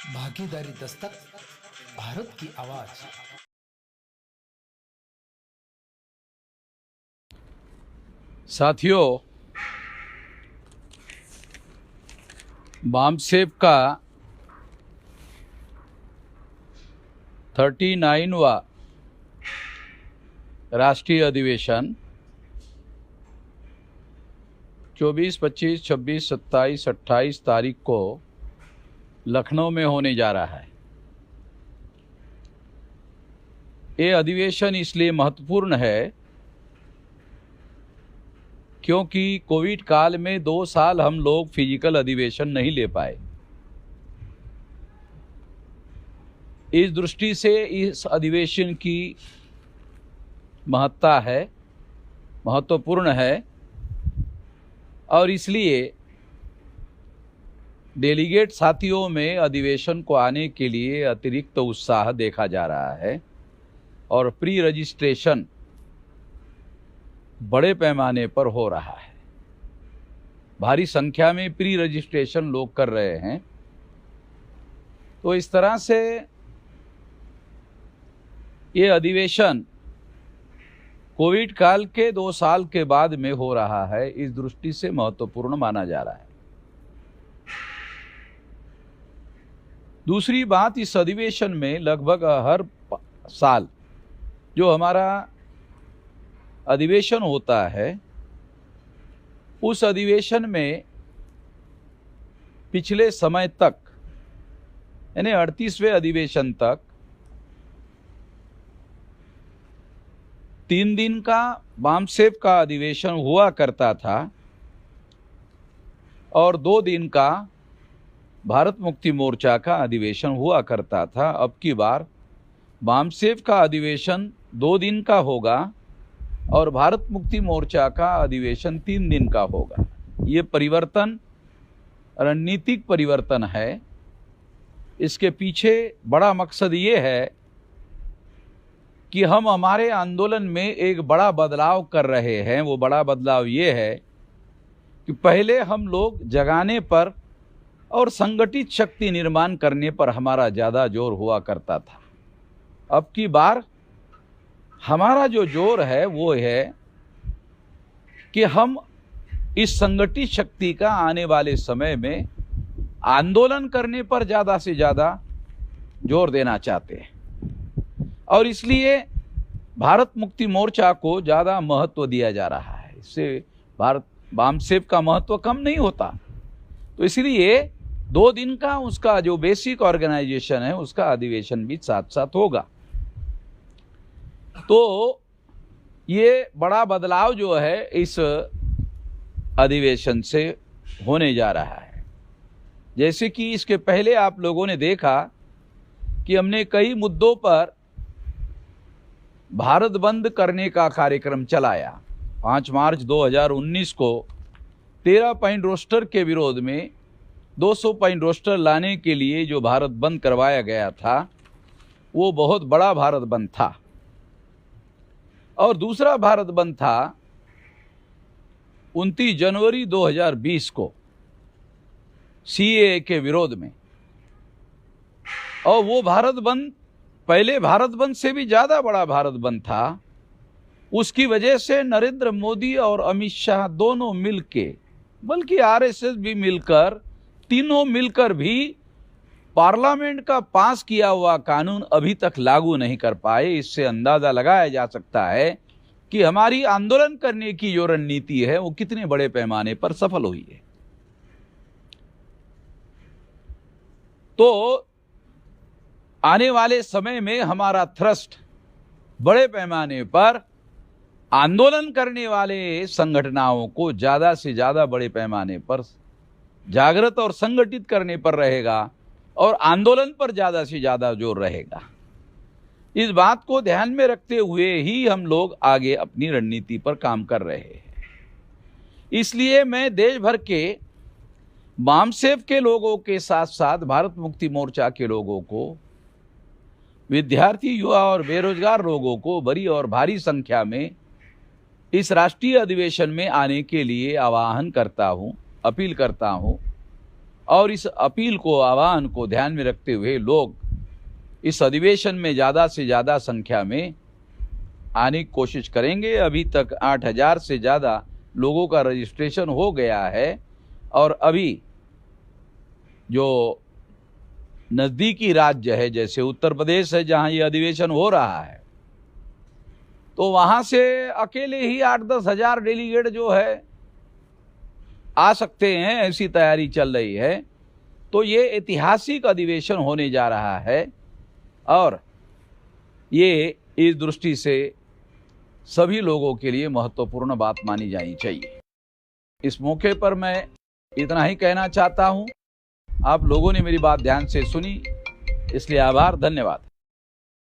भागीदारी दस्तक, भारत की आवाज। साथियों, बामसेफ का 39वां राष्ट्रीय अधिवेशन 24, 25, 26, 27, 28 तारीख को लखनऊ में होने जा रहा है। ये अधिवेशन इसलिए महत्वपूर्ण है क्योंकि कोविड काल में 2 साल हम लोग फिजिकल अधिवेशन नहीं ले पाए। इस दृष्टि से इस अधिवेशन की महत्ता है, महत्वपूर्ण है, और इसलिए डेलीगेट साथियों में अधिवेशन को आने के लिए अतिरिक्त उत्साह देखा जा रहा है और प्री रजिस्ट्रेशन बड़े पैमाने पर हो रहा है। भारी संख्या में प्री रजिस्ट्रेशन लोग कर रहे हैं। तो इस तरह से ये अधिवेशन कोविड काल के 2 साल के बाद में हो रहा है, इस दृष्टि से महत्वपूर्ण माना जा रहा है। दूसरी बात, इस अधिवेशन में लगभग हर साल जो हमारा अधिवेशन होता है, उस अधिवेशन में पिछले समय तक यानी 38वें अधिवेशन तक 3 दिन का बामसेफ का अधिवेशन हुआ करता था और 2 दिन का भारत मुक्ति मोर्चा का अधिवेशन हुआ करता था। अब की बार बामसेफ का अधिवेशन 2 दिन का होगा और भारत मुक्ति मोर्चा का अधिवेशन 3 दिन का होगा। ये परिवर्तन रणनीतिक परिवर्तन है। इसके पीछे बड़ा मकसद ये है कि हम हमारे आंदोलन में एक बड़ा बदलाव कर रहे हैं। वो बड़ा बदलाव ये है कि पहले हम लोग जगाने पर और संगठित शक्ति निर्माण करने पर हमारा ज़्यादा जोर हुआ करता था। अब की बार हमारा जो जोर है वो है कि हम इस संगठित शक्ति का आने वाले समय में आंदोलन करने पर ज़्यादा से ज़्यादा जोर देना चाहते हैं और इसलिए भारत मुक्ति मोर्चा को ज़्यादा महत्व दिया जा रहा है। इससे भारत बामसेफ का महत्व कम नहीं होता। तो इसलिए 2 दिन का उसका जो बेसिक ऑर्गेनाइजेशन है उसका अधिवेशन भी साथ साथ होगा। तो ये बड़ा बदलाव जो है इस अधिवेशन से होने जा रहा है। जैसे कि इसके पहले आप लोगों ने देखा कि हमने कई मुद्दों पर भारत बंद करने का कार्यक्रम चलाया। 5 मार्च 2019 को 13 पॉइंट रोस्टर के विरोध में 200 पॉइंट रोस्टर लाने के लिए जो भारत बंद करवाया गया था वो बहुत बड़ा भारत बंद था। और दूसरा भारत बंद था 29 जनवरी 2020 को सीएए के विरोध में। और वो भारत बंद पहले भारत बंद से भी ज़्यादा बड़ा भारत बंद था। उसकी वजह से नरेंद्र मोदी और अमित शाह दोनों मिलके, बल्कि आरएसएस भी मिलकर, तीनों मिलकर भी पार्लियामेंट का पास किया हुआ कानून अभी तक लागू नहीं कर पाए। इससे अंदाजा लगाया जा सकता है कि हमारी आंदोलन करने की जो रणनीति है वो कितने बड़े पैमाने पर सफल हुई है। तो आने वाले समय में हमारा थ्रस्ट बड़े पैमाने पर आंदोलन करने वाले संगठनों को ज़्यादा से ज़्यादा बड़े पैमाने पर जागृत और संगठित करने पर रहेगा और आंदोलन पर ज़्यादा से ज़्यादा जोर रहेगा। इस बात को ध्यान में रखते हुए ही हम लोग आगे अपनी रणनीति पर काम कर रहे हैं। इसलिए मैं देश भर के बामसेफ के लोगों के साथ साथ भारत मुक्ति मोर्चा के लोगों को, विद्यार्थी, युवा और बेरोजगार लोगों को बड़ी और भारी संख्या में इस राष्ट्रीय अधिवेशन में आने के लिए आह्वान करता हूं, अपील करता हूं और इस अपील को, आह्वान को ध्यान में रखते हुए लोग इस अधिवेशन में ज़्यादा से ज़्यादा संख्या में आने की कोशिश करेंगे। अभी तक 8,000 से ज़्यादा लोगों का रजिस्ट्रेशन हो गया है और अभी जो नज़दीकी राज्य है, जैसे उत्तर प्रदेश है जहाँ ये अधिवेशन हो रहा है, तो वहाँ से अकेले ही 8-10 हज़ार डेलीगेट जो है आ सकते हैं, ऐसी तैयारी चल रही है। तो ये ऐतिहासिक अधिवेशन होने जा रहा है और ये इस दृष्टि से सभी लोगों के लिए महत्वपूर्ण बात मानी जानी चाहिए। इस मौके पर मैं इतना ही कहना चाहता हूँ। आप लोगों ने मेरी बात ध्यान से सुनी, इसलिए आभार, धन्यवाद।